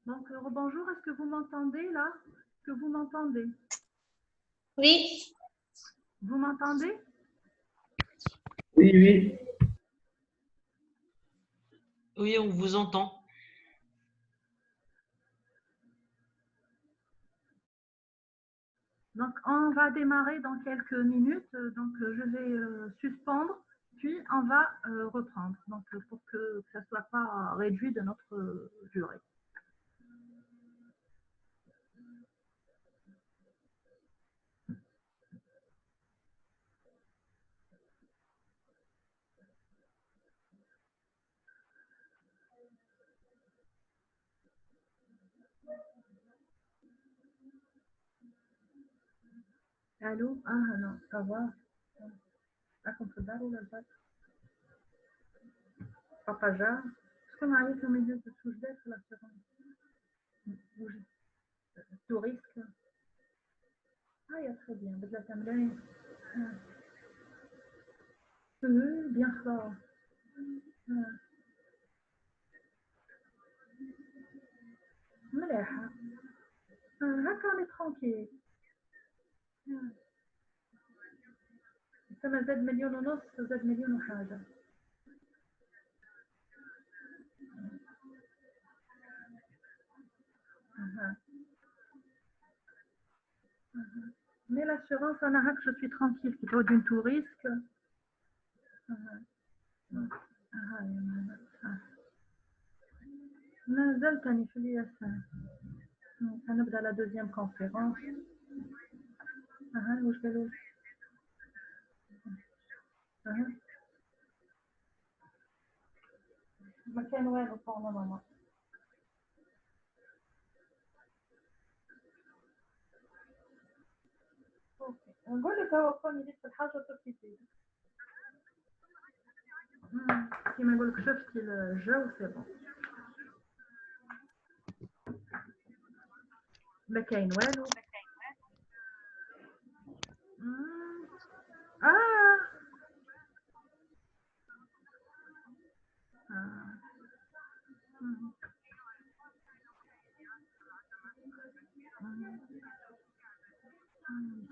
Donc, bonjour, est-ce que vous m'entendez là? Est-ce que vous m'entendez? Oui, Vous m'entendez? Oui, oui. Oui, on vous entend. Donc, on va démarrer dans quelques minutes. Donc, je vais suspendre, puis on va reprendre. Donc, pour que ça ne soit pas réduit de notre durée. Allô? Ah non, ça va. Ah, contre dalle ou la batte? Papa Jar. Est-ce que Marie fait milieu de touche d'être là sur tout risque? Ah, il y a très bien. بدل التمرين. Bien fort. مليحة. هكا راني ترونكيل. سما زاد مليون ونص زاد مليون وحاجة. Mais l'assurance, أنا هاك je suis tranquille. Plutôt d'une tout risque. مازال تاني في الياسين. هنبدأ la deuxième conférence. واش قالوا؟ ما كان والو pour le moment. نقول لك هو كون يدير في الحاجة تركيزي. كيما نقول لك شفتي الجو سي بون. ما كاين والو.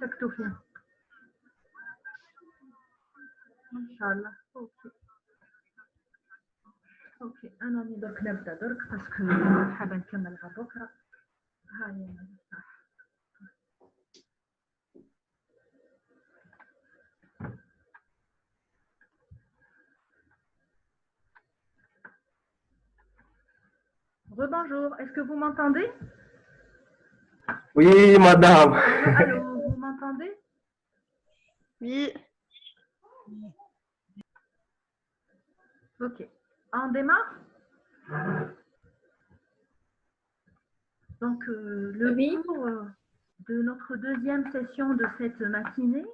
سكتوا فيه ان شاء الله. اوكي انا راني درك نبدا درك باسكو حابه نكملها بكره. هاي انا صح. Rebonjour, est-ce que vous m'entendez? Oui, madame. Allô, vous m'entendez? oui, Ok, on démarre. Donc, le Oui. cours de notre deuxième session de cette matinée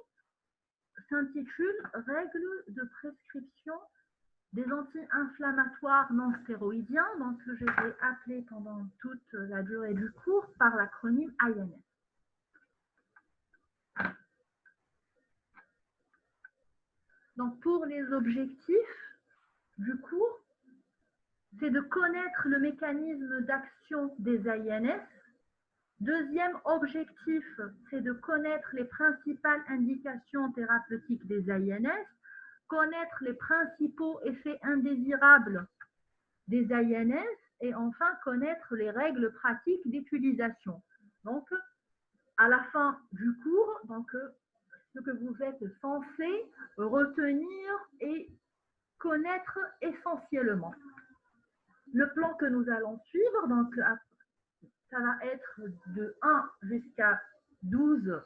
s'intitule Règles de prescription des anti-inflammatoires non stéroïdiens, donc que je vais appeler pendant toute la durée du cours par l'acronyme INS. Donc, pour les objectifs du cours, c'est de connaître le mécanisme d'action des INS. Deuxième objectif, c'est de connaître les principales indications thérapeutiques des INS, connaître les principaux effets indésirables des INS et enfin connaître les règles pratiques d'utilisation. Donc, à la fin du cours, donc, ce que vous êtes censé retenir et connaître essentiellement. Le plan que nous allons suivre, donc, ça va être de 1 jusqu'à 12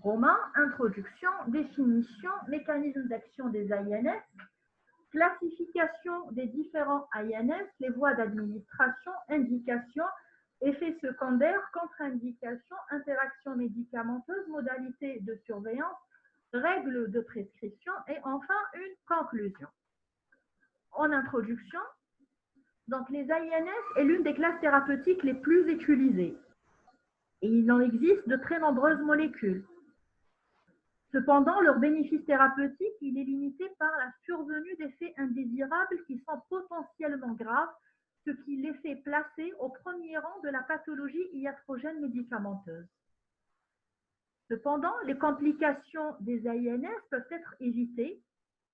romains, introduction, définition, mécanisme d'action des INS, classification des différents INS, les voies d'administration, indications, effets secondaires, contre-indications, interactions médicamenteuses, modalités de surveillance, règles de prescription et enfin une conclusion. En introduction, donc les INS est l'une des classes thérapeutiques les plus utilisées. Et il en existe de très nombreuses molécules. Cependant, leur bénéfice thérapeutique, il est limité par la survenue d'effets indésirables qui sont potentiellement graves ce qui les fait placer au premier rang de la pathologie iatrogène médicamenteuse. Cependant, les complications des AINS peuvent être évitées.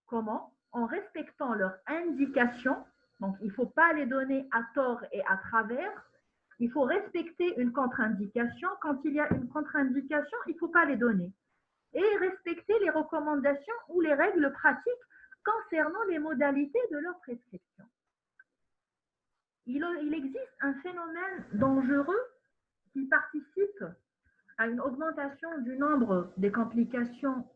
Comment? En respectant leurs indications. Donc, il ne faut pas les donner à tort et à travers. Il faut respecter une contre-indication. Quand il y a une contre-indication, il ne faut pas les donner. Et respecter les recommandations ou les règles pratiques concernant les modalités de leur prescription. Il existe un phénomène dangereux qui participe à une augmentation du nombre des complications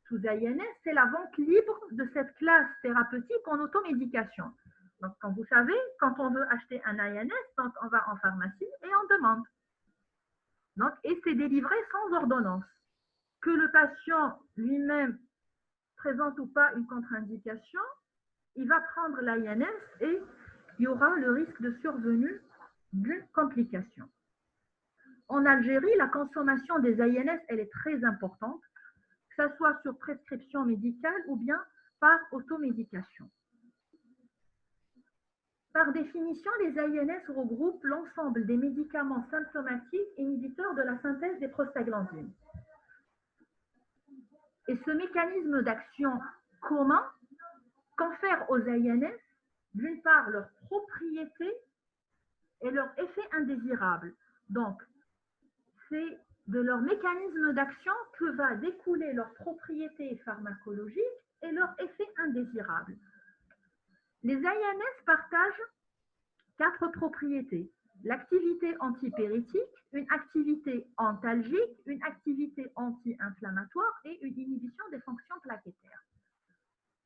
sous AINS, c'est la vente libre de cette classe thérapeutique en automédication. Donc, comme vous savez, quand on veut acheter un AINS, donc on va en pharmacie et on demande. Donc, et c'est délivré sans ordonnance. Que le patient lui-même présente ou pas une contre-indication, il va prendre l'AINS et il y aura le risque de survenue d'une complication. En Algérie, la consommation des AINS, elle est très importante, que ce soit sur prescription médicale ou bien par automédication. Par définition, les AINS regroupent l'ensemble des médicaments symptomatiques inhibiteurs de la synthèse des prostaglandines. Et ce mécanisme d'action commun confère aux AINS, d'une part, leurs propriétés et leurs effets indésirables. Donc, c'est de leur mécanisme d'action que va découler leurs propriétés pharmacologiques et leurs effets indésirables. Les AINS partagent 4 propriétés. L'activité antipyrétique, une activité antalgique, une activité anti-inflammatoire et une inhibition des fonctions plaquettaires.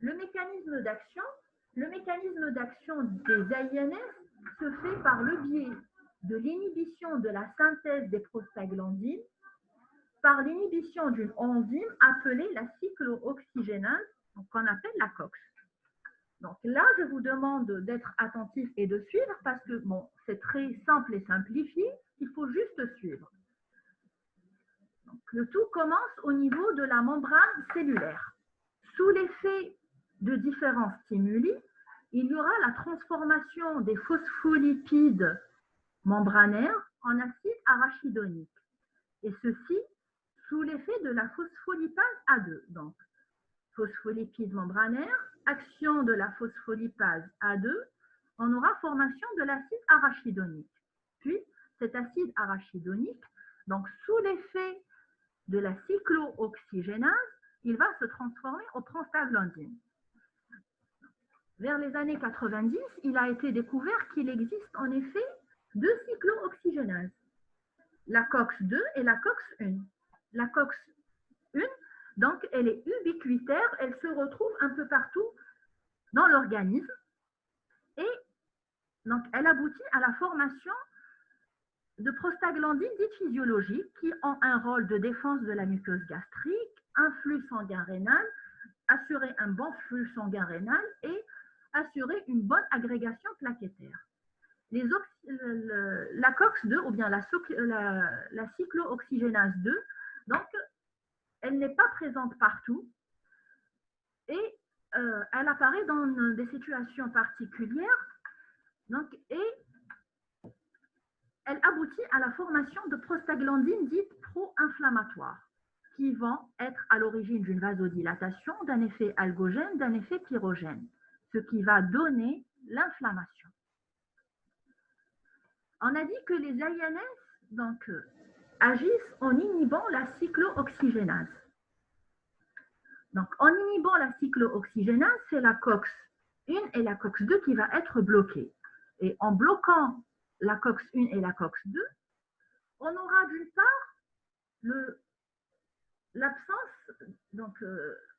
Le mécanisme d'action des AINS se fait par le biais de l'inhibition de la synthèse des prostaglandines par l'inhibition d'une enzyme appelée la cyclooxygénase, qu'on appelle la COX. Donc là, je vous demande d'être attentif et de suivre parce que bon, c'est très simple et simplifié, il faut juste suivre. Donc, le tout commence au niveau de la membrane cellulaire. Sous l'effet de différents stimuli, il y aura la transformation des phospholipides membranaires en acide arachidonique. Et ceci sous l'effet de la phospholipase A2. Donc, phospholipide membranaire, action de la phospholipase A2, on aura formation de l'acide arachidonique. Puis, cet acide arachidonique, donc sous l'effet de la cyclooxygénase, il va se transformer en prostaglandine. Vers les années 90, il a été découvert qu'il existe en effet 2 cyclooxygénases, la COX-2 et la COX-1. La COX-1, donc, elle est ubiquitaire, elle se retrouve un peu partout dans l'organisme et donc, elle aboutit à la formation de prostaglandines dites physiologiques qui ont un rôle de défense de la muqueuse gastrique, un flux sanguin rénal, assurer un bon flux sanguin rénal et assurer une bonne agrégation plaquettaire. La COX-2 ou bien la cyclooxygénase 2, donc, elle n'est pas présente partout et elle apparaît dans des situations particulières donc, et elle aboutit à la formation de prostaglandines dites pro-inflammatoires qui vont être à l'origine d'une vasodilatation, d'un effet algogène, d'un effet pyrogène, ce qui va donner l'inflammation. On a dit que les AINS donc, agissent en inhibant la cyclooxygénase. Donc, en inhibant la cyclooxygénase, c'est la COX-1 et la COX-2 qui va être bloquée. Et en bloquant la COX-1 et la COX-2, on aura d'une part l'absence, donc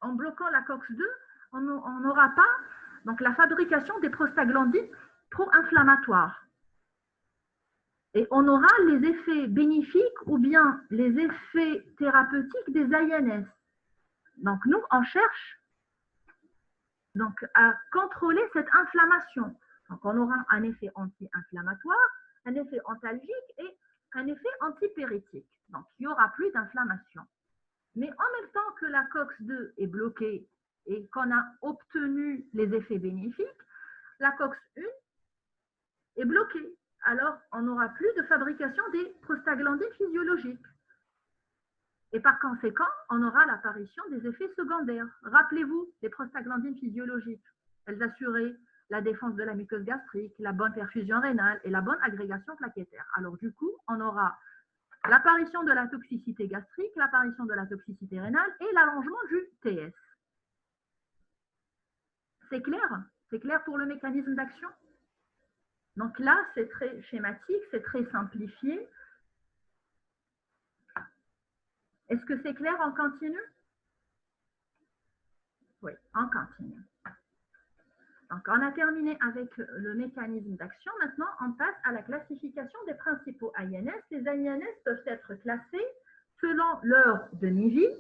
en bloquant la COX-2, on n'aura pas donc, la fabrication des prostaglandines pro-inflammatoires. Et on aura les effets bénéfiques ou bien les effets thérapeutiques des AINS. Donc, nous, on cherche donc, à contrôler cette inflammation. Donc, on aura un effet anti-inflammatoire, un effet antalgique et un effet antipyrétique. Donc, il n'y aura plus d'inflammation. Mais en même temps que la COX-2 est bloquée et qu'on a obtenu les effets bénéfiques, la COX-1 est bloqué. Alors, on n'aura plus de fabrication des prostaglandines physiologiques. Et par conséquent, on aura l'apparition des effets secondaires. Rappelez-vous, les prostaglandines physiologiques, elles assuraient la défense de la muqueuse gastrique, la bonne perfusion rénale et la bonne agrégation plaquettaire. Alors du coup, on aura l'apparition de la toxicité gastrique, l'apparition de la toxicité rénale et l'allongement du TS. C'est clair? C'est clair pour le mécanisme d'action? Donc là, c'est très schématique, c'est très simplifié. Est-ce que c'est clair en continu? Oui, en continu. Donc, on a terminé avec le mécanisme d'action. Maintenant, on passe à la classification des principaux INS. Les INS peuvent être classés selon leur demi-vie,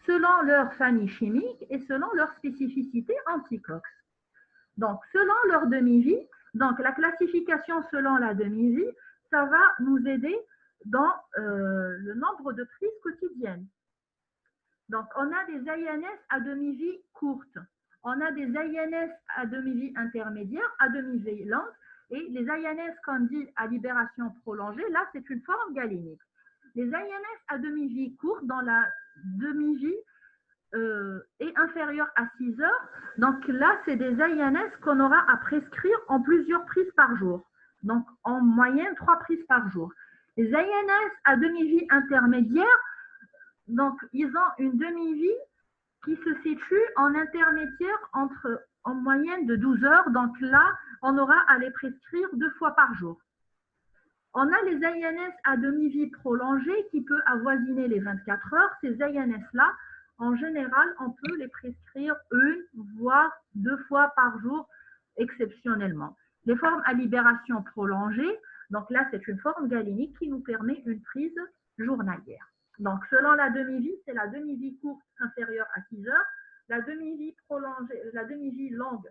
selon leur famille chimique et selon leur spécificité anti-COX. Donc, selon leur demi-vie, donc la classification selon la demi-vie, ça va nous aider dans le nombre de prises quotidiennes. Donc, on a des INS à demi-vie courte. On a des INS à demi-vie intermédiaire, à demi-vie longue. Et les INS qu'on dit à libération prolongée, là, c'est une forme galénique. Les INS à demi-vie courte, dans la demi-vie est inférieure à 6 heures. Donc là, c'est des INS qu'on aura à prescrire en plusieurs prises par jour. Donc, en moyenne, 3 prises par jour. Les INS à demi-vie intermédiaire, donc, ils ont une demi-vie qui se situe en intermédiaire en moyenne de 12 heures. Donc là, on aura à les prescrire 2 fois par jour. On a les INS à demi-vie prolongée qui peut avoisiner les 24 heures. Ces INS-là, en général, on peut les prescrire 1 voire 2 fois par jour exceptionnellement. Les formes à libération prolongée, donc là, c'est une forme galénique qui nous permet une prise journalière. Donc, selon la demi-vie, c'est la demi-vie courte inférieure à 6 heures, la demi-vie prolongée, la demi-vie longue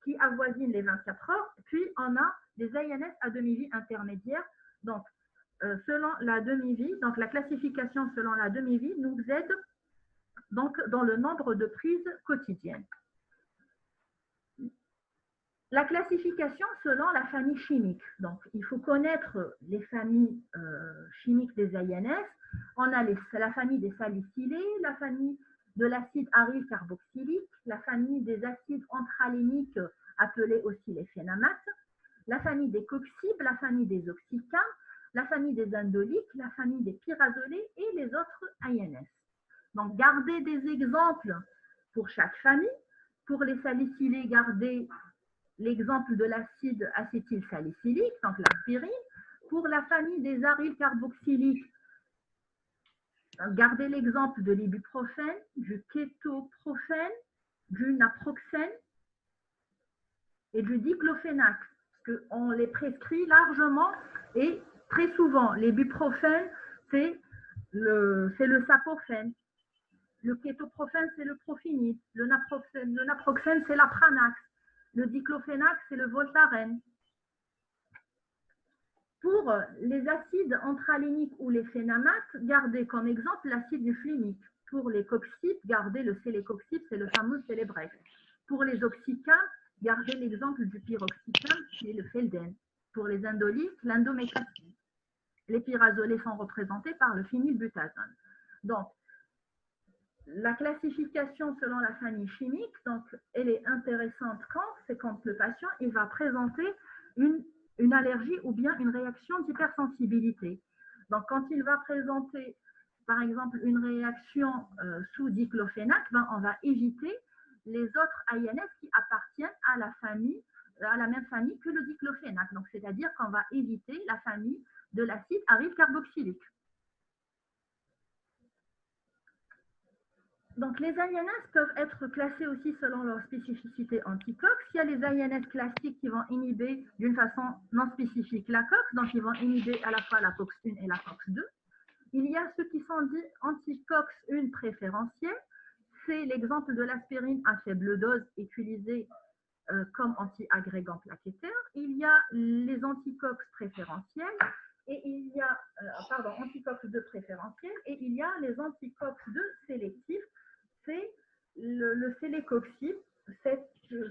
qui avoisine les 24 heures, puis on a des INS à demi-vie intermédiaire. Donc, selon la demi-vie, donc la classification selon la demi-vie nous aide donc dans le nombre de prises quotidiennes. La classification selon la famille chimique. Donc, il faut connaître les familles chimiques des INS. On a la famille des salicylés, la famille de l'acide aryl carboxylique, la famille des acides anthraléniques appelés aussi les phénamates, la famille des coxibes, la famille des oxycains, la famille des indoliques, la famille des pyrazolés et les autres INS. Donc, gardez des exemples pour chaque famille. Pour les salicylés, gardez l'exemple de l'acide acétylsalicylique, donc l'aspirine. Pour la famille des aryles carboxyliques, gardez l'exemple de l'ibuprofène, du kétoprophène, du naproxène et du diclofénac, parce qu'on les prescrit largement et très souvent. L'ibuprofène, c'est le sapophène. Le kétoprophène, c'est le profinide. Le naproxène, c'est l'apranax. Le diclofénac, c'est le voltaren. Pour les acides anthraléniques ou les phénamates, gardez comme exemple l'acide muflinique. Pour les coxibes, gardez le sélécoxib, c'est le fameux Célébrex. Pour les oxycains, gardez l'exemple du pyroxycam, qui est le Felden. Pour les indoliques, l'indomécacine. Les pyrazolés sont représentés par le phénylbutazone. Donc, la classification selon la famille chimique, donc, elle est intéressante quand le patient il va présenter une allergie ou bien une réaction d'hypersensibilité. Donc, quand il va présenter, par exemple, une réaction sous diclofénac, ben, on va éviter les autres INS qui appartiennent à la même famille que le diclofénac. Donc, c'est-à-dire qu'on va éviter la famille de l'acide aryl carboxylique. Donc, les INS peuvent être classés aussi selon leur spécificité anti-COX. Il y a les INS classiques qui vont inhiber d'une façon non spécifique la COX, donc ils vont inhiber à la fois la COX-1 et la COX-2. Il y a ceux qui sont dits anti-COX-1 préférentiels. C'est l'exemple de l'aspirine à faible dose utilisée comme anti-agrégant plaquettaire. Il y a les anti-COX préférentiels. Et il y a, anti-COX-2 préférentiels, et il y a les anti-COX-2 sélectifs. C'est le sélécoxib.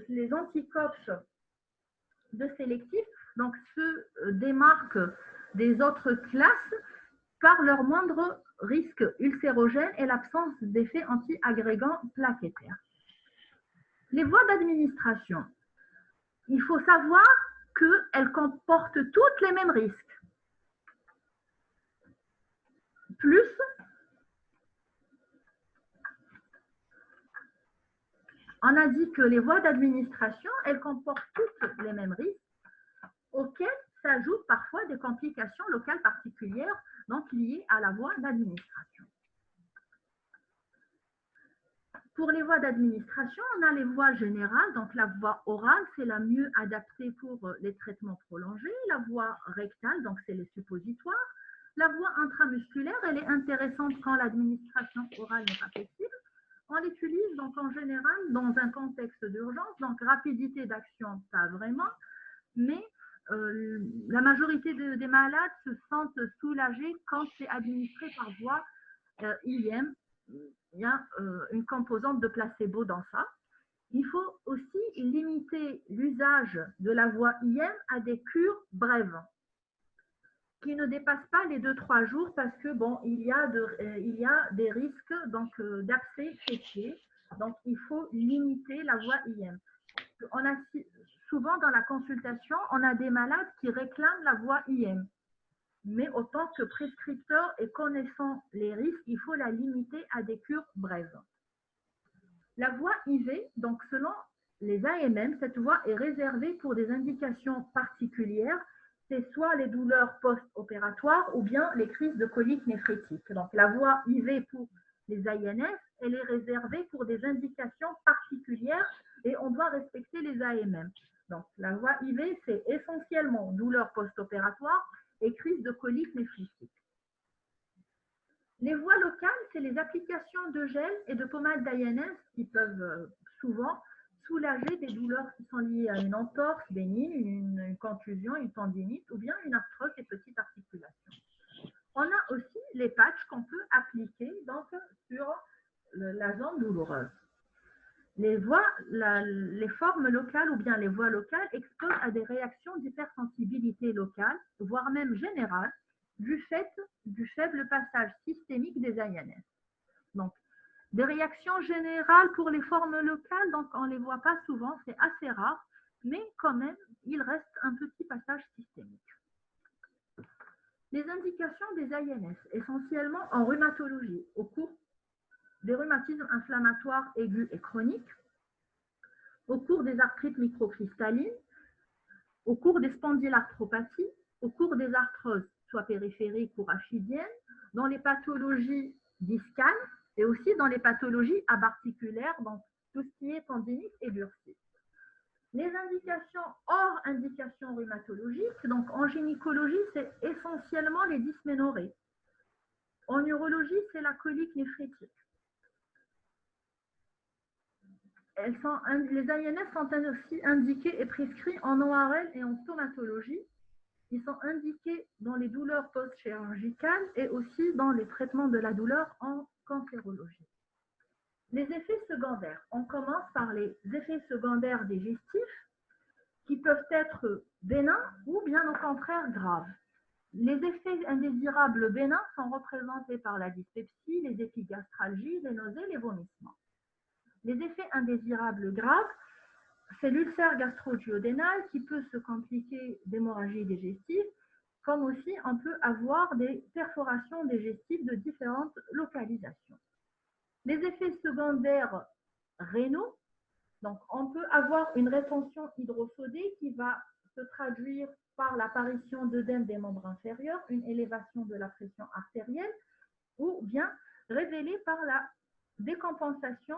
Les anti-COX de sélectifs donc, se démarquent des autres classes par leur moindre risque ulcérogène et l'absence d'effets anti-agrégants plaquettaires. Les voies d'administration, il faut savoir qu'elles comportent toutes les mêmes risques. Plus, on a dit que les voies d'administration, elles comportent toutes les mêmes risques, auxquels s'ajoutent parfois des complications locales particulières, donc liées à la voie d'administration. Pour les voies d'administration, on a les voies générales, donc la voie orale, c'est la mieux adaptée pour les traitements prolongés, la voie rectale, donc c'est les suppositoires, la voie intramusculaire, elle est intéressante quand l'administration orale n'est pas possible. On l'utilise donc en général dans un contexte d'urgence, donc rapidité d'action, pas vraiment, mais la majorité des malades se sentent soulagés quand c'est administré par voie IM. Il y a une composante de placebo dans ça. Il faut aussi limiter l'usage de la voie IM à des cures brèves qui ne dépassent pas les 2-3 jours parce que bon, il y a des risques donc d'abcès fessier. Donc il faut limiter la voie IM. On a souvent dans la consultation, on a des malades qui réclament la voie IM. Mais autant que prescripteur et connaissant les risques, il faut la limiter à des cures brèves. La voie IV, donc selon les AMM, cette voie est réservée pour des indications particulières, c'est soit les douleurs post-opératoires ou bien les crises de colique néphrétique. Donc la voie IV pour les INS, elle est réservée pour des indications particulières et on doit respecter les AMM. Donc la voie IV, c'est essentiellement douleurs post-opératoires et crise de colique néphrétique. Les voies locales, c'est les applications de gel et de pommade d'INS qui peuvent souvent soulager des douleurs qui sont liées à une entorse bénigne, une contusion, une tendinite ou bien une arthrose des petites articulations. On a aussi les patchs qu'on peut appliquer donc, sur la zone douloureuse. Les formes locales ou bien les voies locales exposent à des réactions d'hypersensibilité locale, voire même générale, du fait du faible passage systémique des INS. Donc, des réactions générales pour les formes locales, donc on ne les voit pas souvent, c'est assez rare, mais quand même, il reste un petit passage systémique. Les indications des INS, essentiellement en rhumatologie, au cours des rhumatismes inflammatoires aigus et chroniques, au cours des arthrites microcristallines, au cours des spondylarthropathies, au cours des arthroses, soit périphériques ou rachidiennes, dans les pathologies discales et aussi dans les pathologies abarticulaires, donc tout ce qui est tendinite et bursite. Les indications hors indications rhumatologiques, donc en gynécologie, c'est essentiellement les dysménorrhées. En urologie, c'est la colique néphrétique. Les INS sont aussi indiqués et prescrits en ORL et en stomatologie. Ils sont indiqués dans les douleurs post-chirurgicales et aussi dans les traitements de la douleur en cancérologie. Les effets secondaires. On commence par les effets secondaires digestifs qui peuvent être bénins ou bien au contraire graves. Les effets indésirables bénins sont représentés par la dyspepsie, les épigastralgies, les nausées, les vomissements. Les effets indésirables graves, c'est l'ulcère gastro-duodénal qui peut se compliquer d'hémorragie digestive, comme aussi on peut avoir des perforations digestives de différentes localisations. Les effets secondaires rénaux, donc on peut avoir une rétention hydrosodée qui va se traduire par l'apparition d'œdème des membres inférieurs, une élévation de la pression artérielle, ou bien révélée par la décompensation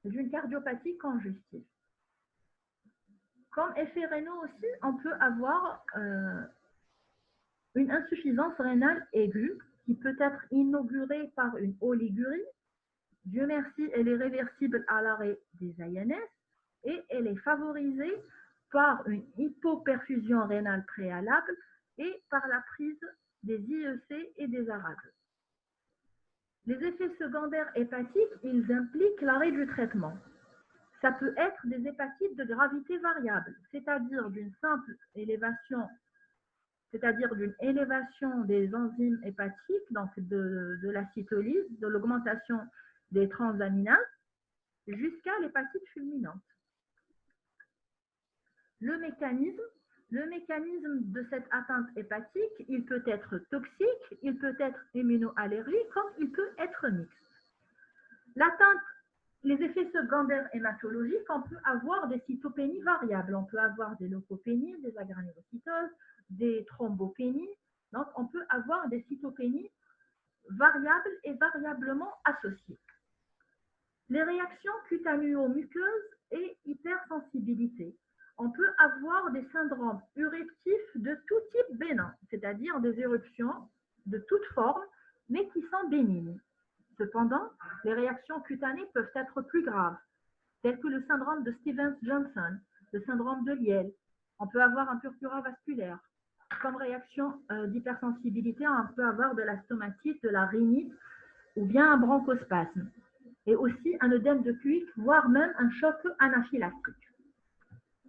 d'une cardiopathie congestive. Comme effet rénaux aussi, on peut avoir une insuffisance rénale aiguë qui peut être inaugurée par une oligurie. Dieu merci, elle est réversible à l'arrêt des INS et elle est favorisée par une hypoperfusion rénale préalable et par la prise des IEC et des ARAD. Les effets secondaires hépatiques, ils impliquent l'arrêt du traitement. Ça peut être des hépatites de gravité variable, c'est-à-dire d'une simple élévation, c'est-à-dire d'une élévation des enzymes hépatiques, donc de la cytolyse, de l'augmentation des transaminases, jusqu'à l'hépatite fulminante. Le mécanisme de cette atteinte hépatique, il peut être toxique, il peut être immunoallergique, comme il peut être mixte. L'atteinte, les effets secondaires hématologiques, on peut avoir des cytopénies variables, on peut avoir des leucopénies, des agranulocytoses, des thrombopénies, donc on peut avoir des cytopénies variables et variablement associées. Les réactions cutanéo-muqueuses et hypersensibilité. On peut avoir des syndromes urictifs de tout type bénin, c'est-à-dire des éruptions de toute forme, mais qui sont bénignes. Cependant, les réactions cutanées peuvent être plus graves, telles que le syndrome de Stevens-Johnson, le syndrome de Lyell. On peut avoir un purpura vasculaire. Comme réaction d'hypersensibilité, on peut avoir de la stomatite, de la rhinite ou bien un bronchospasme. Et aussi un œdème de Puig, voire même un choc anaphylactique.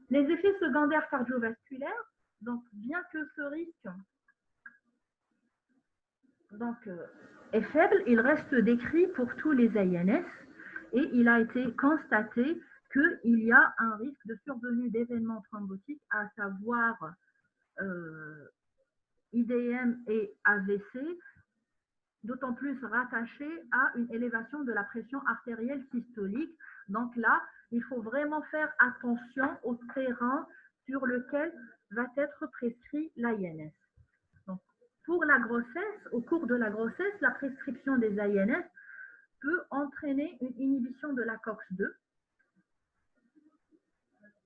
Les effets secondaires cardiovasculaires, donc bien que ce risque est faible, il reste décrit pour tous les INS et il a été constaté qu'il y a un risque de survenue d'événements thrombotiques, à savoir IDM et AVC, d'autant plus rattaché à une élévation de la pression artérielle systolique. Donc là, il faut vraiment faire attention au terrain sur lequel va être prescrit l'INS. Donc, pour la grossesse, au cours de la grossesse, la prescription des INS peut entraîner une inhibition de la COX-2.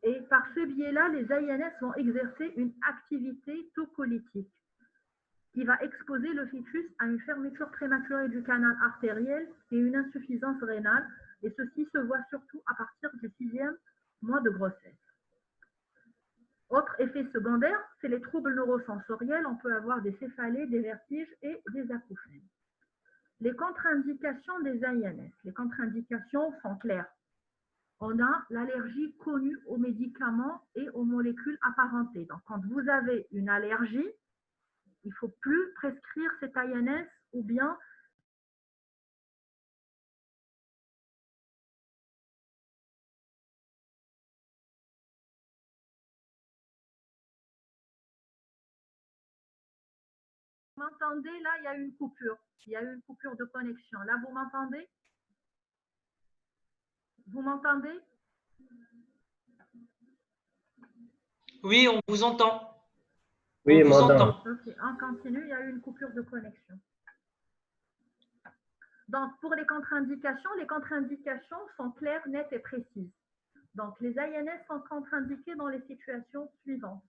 Et par ce biais-là, les INS vont exercer une activité tocolytique qui va exposer le fœtus à une fermeture prématurée du canal artériel et une insuffisance rénale, et ceci se voit surtout à partir du 6e mois de grossesse. Autre effet secondaire, c'est les troubles neurosensoriels. On peut avoir des céphalées, des vertiges et des acouphènes. Les contre-indications des INS. Les contre-indications sont claires. On a l'allergie connue aux médicaments et aux molécules apparentées. Donc, quand vous avez une allergie, il ne faut plus prescrire cet INS ou bien vous m'entendez là, il y a eu une coupure. Il y a eu une coupure de connexion. Là, vous m'entendez? Vous m'entendez? Oui, on vous entend. Oui, On vous madame. entend. Ok, on continue, il y a eu une coupure de connexion. Donc, pour les contre-indications sont claires, nettes et précises. Donc, les INS sont contre-indiqués dans les situations suivantes.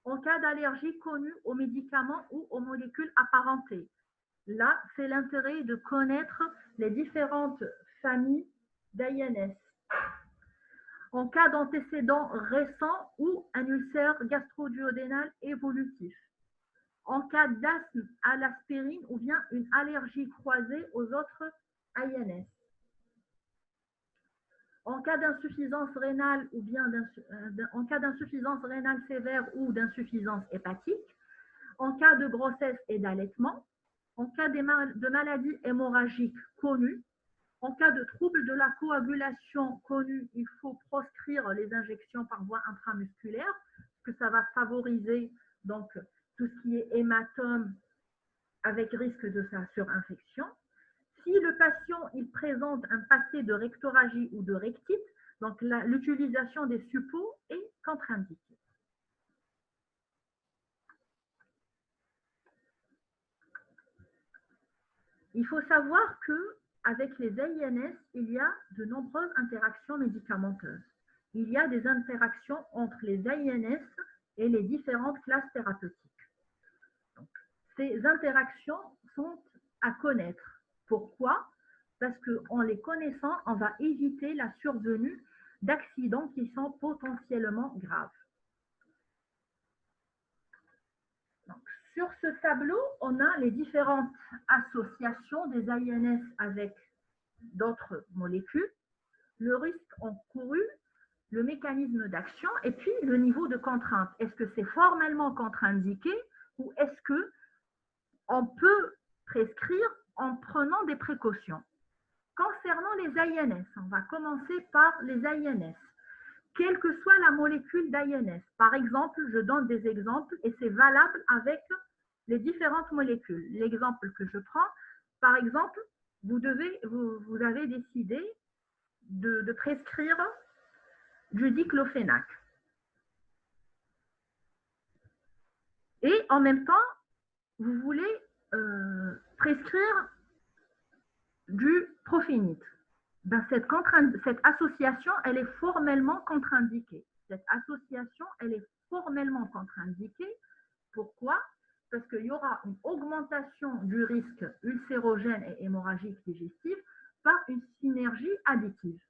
En cas d'allergie connue aux médicaments ou aux molécules apparentées. Là, c'est l'intérêt de connaître les différentes familles d'INS. En cas d'antécédent récent ou un ulcère gastro-duodénal évolutif. En cas d'asthme à l'aspirine ou bien une allergie croisée aux autres INS. En cas d'insuffisance rénale ou bien en cas d'insuffisance rénale sévère ou d'insuffisance hépatique, en cas de grossesse et d'allaitement, en cas de maladies hémorragiques connues, en cas de troubles de la coagulation connus, il faut proscrire les injections par voie intramusculaire, parce que ça va favoriser donc tout ce qui est hématome avec risque de sa surinfection. Si le patient il présente un passé de rectoragie ou de rectite, donc l'utilisation des suppos est contre-indiquée. Il faut savoir qu'avec les INS, il y a de nombreuses interactions médicamenteuses. Il y a des interactions entre les INS et les différentes classes thérapeutiques. Donc, ces interactions sont à connaître. Pourquoi? Parce qu'en les connaissant, on va éviter la survenue d'accidents qui sont potentiellement graves. Donc, sur ce tableau, on a les différentes associations des INS avec d'autres molécules. le risque encouru, le mécanisme d'action et puis le niveau de contrainte. Est-ce que c'est formellement contre-indiqué ou est-ce qu'on peut prescrire en prenant des précautions? Concernant les INS, on va commencer par les INS. Quelle que soit la molécule d'INS, par exemple, je donne des exemples et c'est valable avec les différentes molécules. L'exemple que je prends, par exemple, vous avez décidé de prescrire du diclofénac. Et en même temps, vous voulez prescrire du prophénite. Ben, cette association, elle est formellement contre-indiquée. Cette association, elle est formellement contre-indiquée. Pourquoi? Parce qu'il y aura une augmentation du risque ulcérogène et hémorragique digestif par une synergie additive.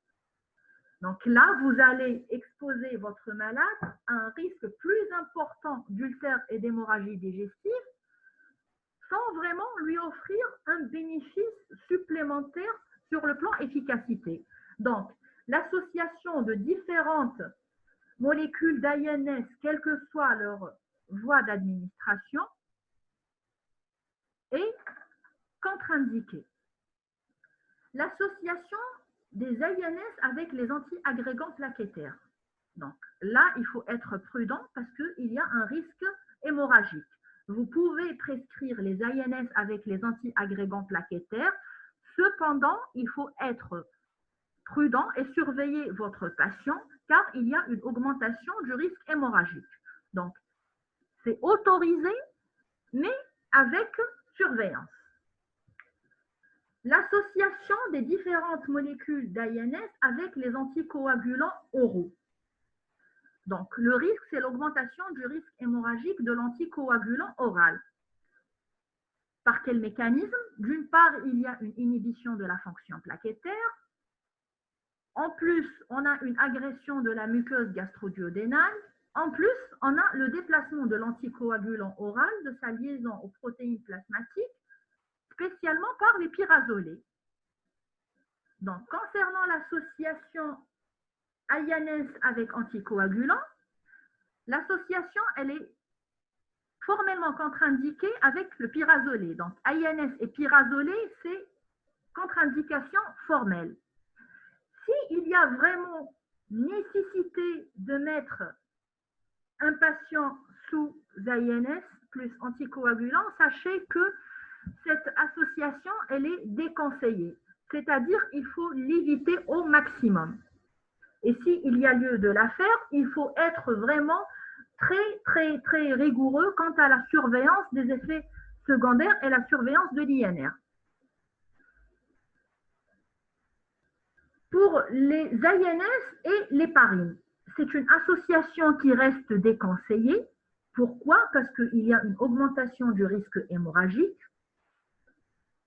Donc là, vous allez exposer votre malade à un risque plus important d'ulcère et d'hémorragie digestive sans vraiment lui offrir un bénéfice supplémentaire sur le plan efficacité. Donc, l'association de différentes molécules d'INS, quelle que soit leur voie d'administration, est contre-indiquée. L'association des INS avec les antiagrégants plaquettaires. Donc là, il faut être prudent parce qu'il y a un risque hémorragique. Vous pouvez prescrire les INS avec les antiagrégants plaquettaires. Cependant, il faut être prudent et surveiller votre patient car il y a une augmentation du risque hémorragique. Donc, c'est autorisé, mais avec surveillance. L'association des différentes molécules d'INS avec les anticoagulants oraux. Donc, le risque, c'est l'augmentation du risque hémorragique de l'anticoagulant oral. Par quel mécanisme? D'une part, il y a une inhibition de la fonction plaquettaire. En plus, on a une agression de la muqueuse gastro-duodénale. En plus, on a le déplacement de l'anticoagulant oral de sa liaison aux protéines plasmatiques, spécialement par les pyrazolés. Donc, concernant l'association INS avec anticoagulants, l'association, elle est formellement contre-indiquée avec le pyrazolé. Donc, INS et pyrazolé, c'est contre-indication formelle. S'il y a vraiment nécessité de mettre un patient sous INS plus anticoagulant, sachez que cette association, elle est déconseillée. C'est-à-dire qu'il faut l'éviter au maximum. Et s'il y a lieu de la faire, il faut être vraiment très rigoureux quant à la surveillance des effets secondaires et la surveillance de l'INR. Pour les INS et l'héparine, c'est une association qui reste déconseillée. Pourquoi? Parce qu'il y a une augmentation du risque hémorragique.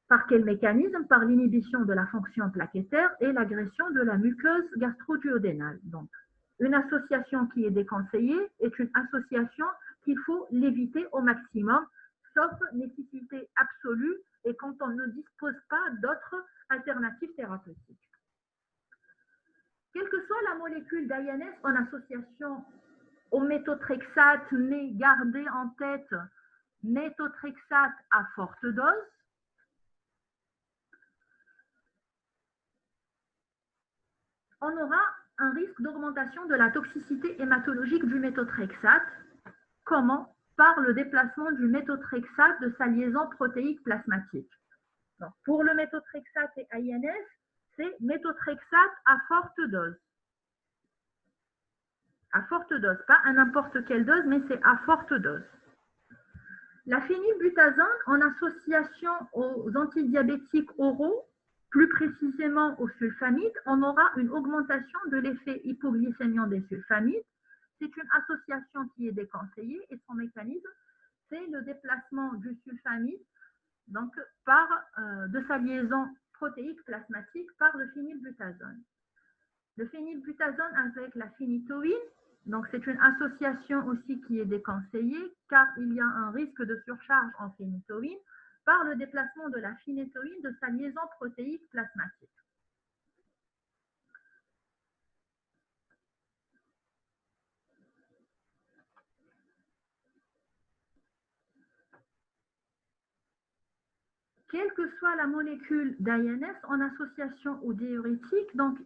Par quel mécanisme? Par l'inhibition de la fonction plaquettaire et l'agression de la muqueuse gastro-duodénale. Donc, une association qui est déconseillée est une association qu'il faut l'éviter au maximum, sauf nécessité absolue et quand on ne dispose pas d'autres alternatives thérapeutiques. Quelle que soit la molécule d'INS en association au méthotrexate, mais gardez en tête méthotrexate à forte dose, on aura un risque d'augmentation de la toxicité hématologique du méthotrexate. Comment? Par le déplacement du méthotrexate de sa liaison protéique plasmatique. Donc, pour le méthotrexate et INS, c'est méthotrexate à forte dose. À forte dose, pas à n'importe quelle dose, mais c'est à forte dose. La phénylbutazone, en association aux antidiabétiques oraux, plus précisément aux sulfamides, on aura une augmentation de l'effet hypoglycémiant des sulfamides. C'est une association qui est déconseillée et son mécanisme, c'est le déplacement du sulfamide donc, de sa liaison protéique plasmatique par le phénylbutazone. Le phénylbutazone avec la phénitoïne, donc c'est une association aussi qui est déconseillée car il y a un risque de surcharge en phénitoïne par le déplacement de la phénitoïne de sa liaison protéique plasmatique. quelle que soit la molécule d'INS en association au diurétique, donc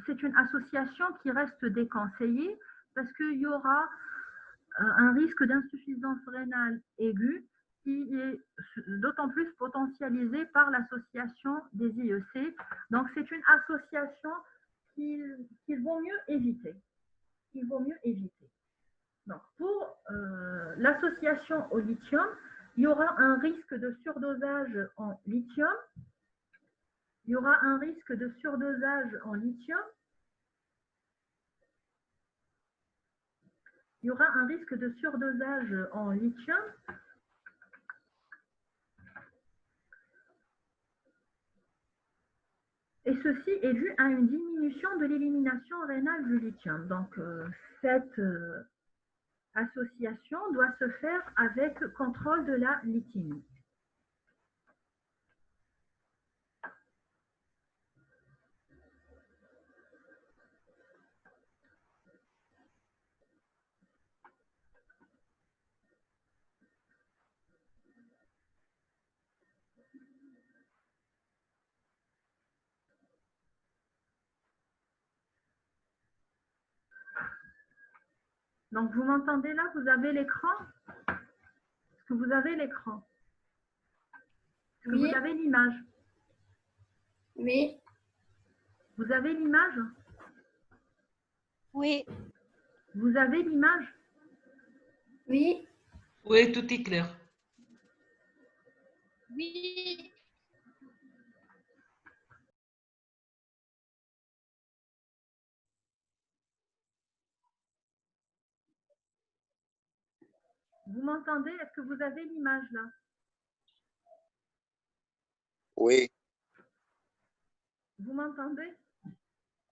c'est une association qui reste déconseillée parce qu'il y aura un risque d'insuffisance rénale aiguë qui est d'autant plus potentialisé par l'association des IEC. Donc, c'est une association qu'il vaut mieux éviter. Il vaut mieux éviter. Donc, pour l'association au lithium, il y aura un risque de surdosage en lithium. Il y aura un risque de surdosage en lithium. Il y aura un risque de surdosage en lithium. Et ceci est dû à une diminution de l'élimination rénale du lithium. Donc, cette association doit se faire avec contrôle de la lithiumie. Donc, vous m'entendez là? Vous avez l'écran? Est-ce que vous avez l'écran? Est-ce que Oui. vous avez l'image? Oui. Vous avez l'image? Oui. Vous avez l'image? Oui. Oui, tout est clair. Oui. Vous m'entendez? Est-ce que vous avez l'image là? Oui. Vous m'entendez?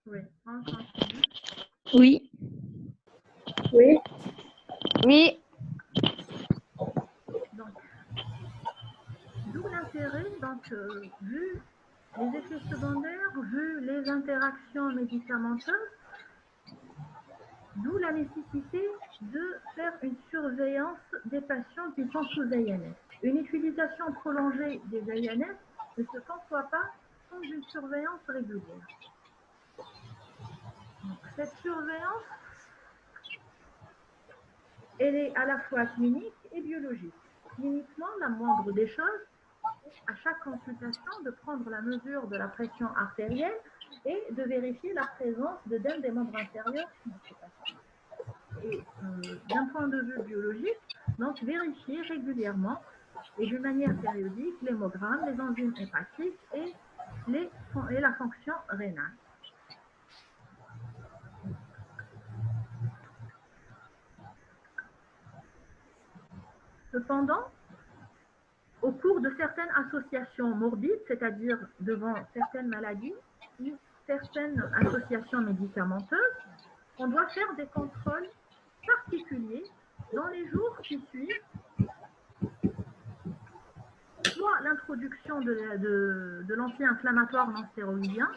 Oui. Entendu. Oui. Oui. Oui. Donc, d'où l'intérêt, donc, vu les effets secondaires, vu les interactions médicamenteuses, d'où la nécessité de faire une surveillance des patients qui sont sous INS. Une utilisation prolongée des INS ne se conçoit pas sans une surveillance régulière. Donc, cette surveillance, elle est à la fois clinique et biologique. Cliniquement, la moindre des choses, à chaque consultation, de prendre la mesure de la pression artérielle et de vérifier la présence d'œdème des membres inférieurs chez notre patient. Et d'un point de vue biologique, donc vérifier régulièrement et d'une manière périodique l'hémogramme, les enzymes hépatiques et la fonction rénale. Cependant, au cours de certaines associations morbides, c'est-à-dire devant certaines maladies ou certaines associations médicamenteuses, on doit faire des contrôles particuliers dans les jours qui suivent soit l'introduction de l'anti-inflammatoire non stéroïdien,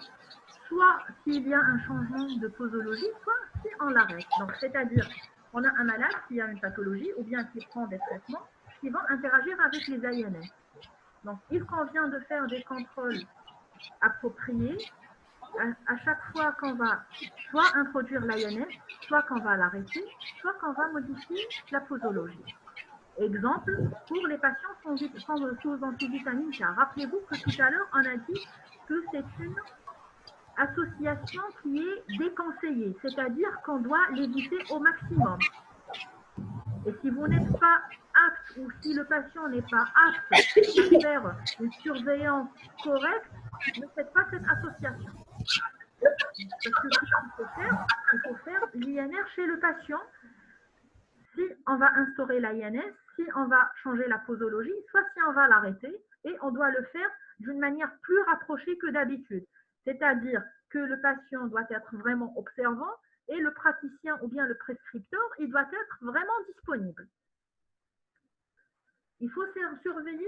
soit s'il y a un changement de posologie, soit si on l'arrête. Donc, c'est-à-dire, on a un malade qui a une pathologie ou bien qui prend des traitements qui vont interagir avec les INS. Donc, il convient de faire des contrôles appropriés à chaque fois qu'on va soit introduire l'INS, soit qu'on va l'arrêter, soit qu'on va modifier la posologie. Exemple, pour les patients sous antivitamine K. Rappelez-vous que tout à l'heure, on a dit que c'est une association qui est déconseillée, c'est-à-dire qu'on doit l'éviter au maximum. Et si vous n'êtes pas apte ou si le patient n'est pas apte à faire une surveillance correcte, ne faites pas cette association. Parce que ce qu'il faut faire l'INR chez le patient. Si on va instaurer l'INS, si on va changer la posologie, soit si on va l'arrêter, et on doit le faire d'une manière plus rapprochée que d'habitude. C'est-à-dire que le patient doit être vraiment observant et le praticien ou bien le prescripteur, il doit être vraiment disponible. Il faut surveiller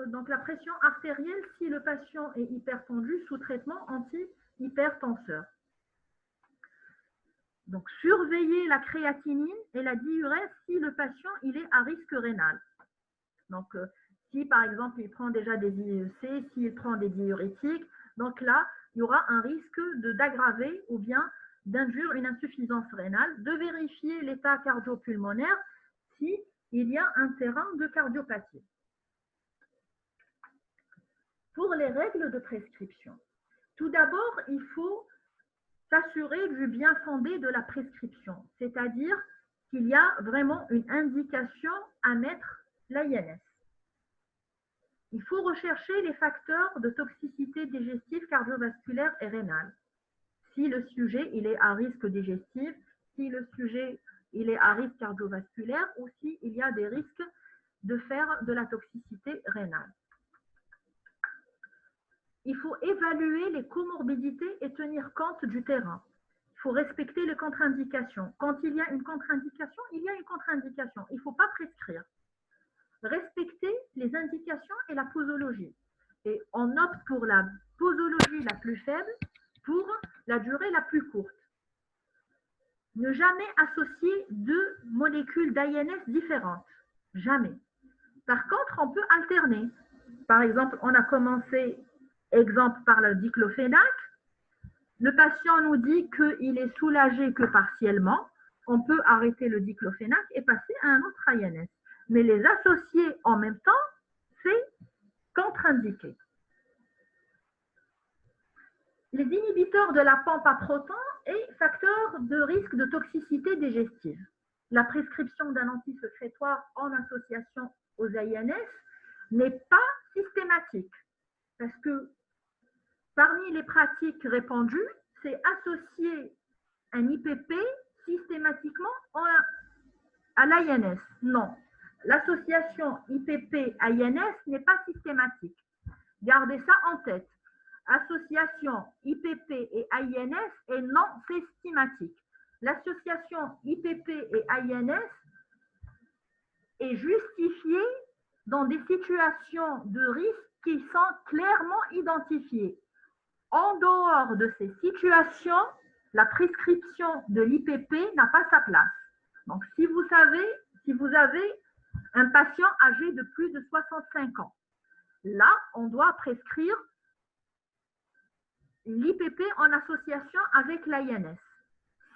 donc la pression artérielle si le patient est hypertendu sous traitement anti-hypertenseur. Donc, surveiller la créatinine et la diurèse si le patient il est à risque rénal. Donc, Si, par exemple, il prend déjà des IEC, s'il prend des diurétiques, donc là, il y aura un risque d'aggraver ou bien d'induire une insuffisance rénale, de vérifier l'état cardio-pulmonaire s'il y a un terrain de cardiopathie. Pour les règles de prescription, tout d'abord, il faut s'assurer du bien fondé de la prescription, c'est-à-dire qu'il y a vraiment une indication à mettre l'INS. Il faut rechercher les facteurs de toxicité digestive, cardiovasculaire et rénale. Si le sujet il est à risque digestif, si le sujet il est à risque cardiovasculaire ou s'il y a des risques de faire de la toxicité rénale. Il faut évaluer les comorbidités et tenir compte du terrain. Il faut respecter les contre-indications. Quand il y a une contre-indication, il y a une contre-indication. Il ne faut pas prescrire. Respecter les indications et la posologie. Et on opte pour la posologie la plus faible pour la durée la plus courte. Ne jamais associer deux molécules d'INS différentes. Jamais. Par contre, on peut alterner. Par exemple, on a commencé, exemple, par le diclofénac. Le patient nous dit qu'il est soulagé que partiellement. On peut arrêter le diclofénac et passer à un autre INS. Mais les associer en même temps, c'est contre-indiqué. Les inhibiteurs de la pompe à protons est facteur de risque de toxicité digestive. La prescription d'un antisécrétoire en association aux INS n'est pas systématique parce que parmi les pratiques répandues, c'est associer un IPP systématiquement à l'INS. Non, l'association IPP-INS n'est pas systématique. Gardez ça en tête. Association IPP et INS est non systématique. L'association IPP et INS est justifiée dans des situations de risque qui sont clairement identifiées. En dehors de ces situations, la prescription de l'IPP n'a pas sa place. Donc, si vous avez un patient âgé de plus de 65 ans, là, on doit prescrire l'IPP en association avec l'INS.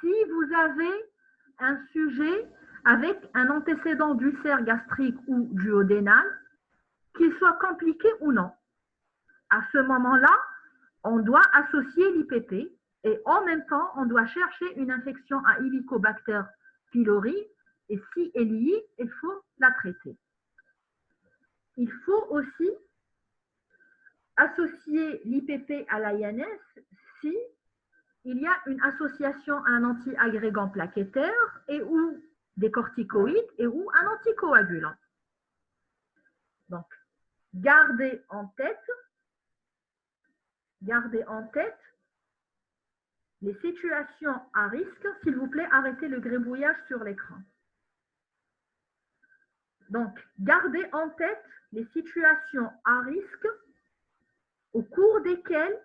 Si vous avez un sujet avec un antécédent d'ulcère gastrique ou duodénal, qu'il soit compliqué ou non, à ce moment-là, on doit associer l'IPP et en même temps, on doit chercher une infection à Helicobacter pylori et si elle y est, il faut la traiter. Il faut aussi associer l'IPP à l'INS si il y a une association à un antiagrégant plaquettaire et ou des corticoïdes et ou un anticoagulant. Donc, gardez en tête les situations à risque. S'il vous plaît, arrêtez le gribouillage sur l'écran. Donc, gardez en tête les situations à risque au cours desquelles